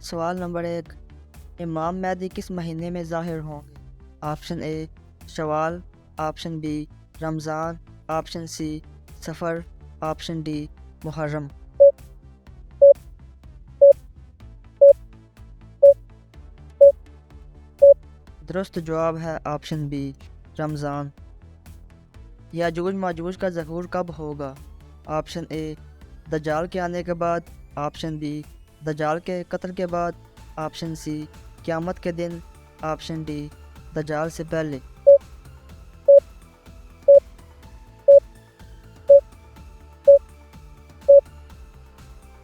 सवाल नंबर 1, इमाम महदी किस महीने में ज़ाहिर होंगे? Option A Shawwal, option B Ramzan, option C Safar, option D Muharram. दुरुस्त जवाब है ऑप्शन बी रमज़ान। याजूज माजूज का ज़हूर कब होगा? ऑप्शन ए दज्जाल के आने के बाद, ऑप्शन बी दज्जाल के कत्ल के बाद, ऑप्शन सी क़यामत के दिन, ऑप्शन डी दज्जाल से पहले।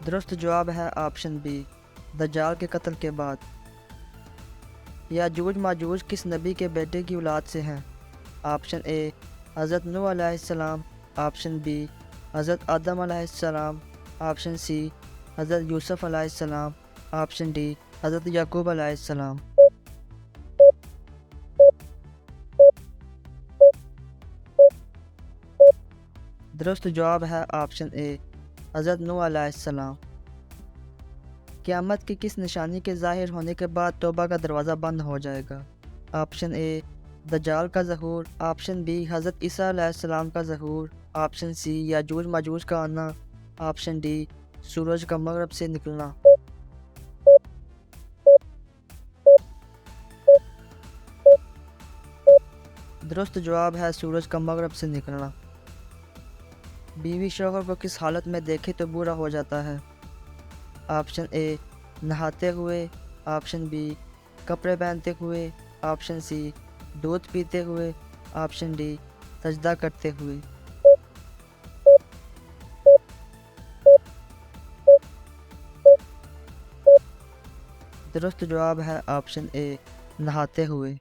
दुरुस्त जवाब है ऑप्शन बी दज्जाल के कत्ल के बाद। याजूज माजूज किस नबी के बेटे की औलाद से हैं? ऑप्शन ए हज़रत नूह अलैहिस्सलाम, ऑप्शन बी हज़रत आदम अलैहिस्सलाम, ऑप्शन सी हज़रत यूसुफ अलैहिस्सलाम, ऑप्शन डी हज़रत याकूब अलैहिस्सलाम। दुरुस्त जवाब है ऑप्शन ए हज़रत नूह अलैहिस्सलाम। क़यामत की किस निशानी के ज़ाहिर होने के बाद तौबा का दरवाज़ा बंद हो जाएगा? ऑप्शन ए दज्जाल का ज़हूर, ऑप्शन बी हज़रत ईसा अलैहिस्सलाम का ज़हूर, ऑप्शन सी याजूज माजूज का आना, ऑप्शन डी सूरज का मगरब से निकलना। दुरुस्त जवाब है सूरज का मगरब से निकलना। बीवी शौहर को किस हालत में देखे तो बुरा हो जाता है? ऑप्शन ए नहाते हुए, ऑप्शन बी कपड़े पहनते हुए, ऑप्शन सी दूध पीते हुए, ऑप्शन डी सजदा करते हुए। दुरुस्त जवाब है ऑप्शन ए नहाते हुए।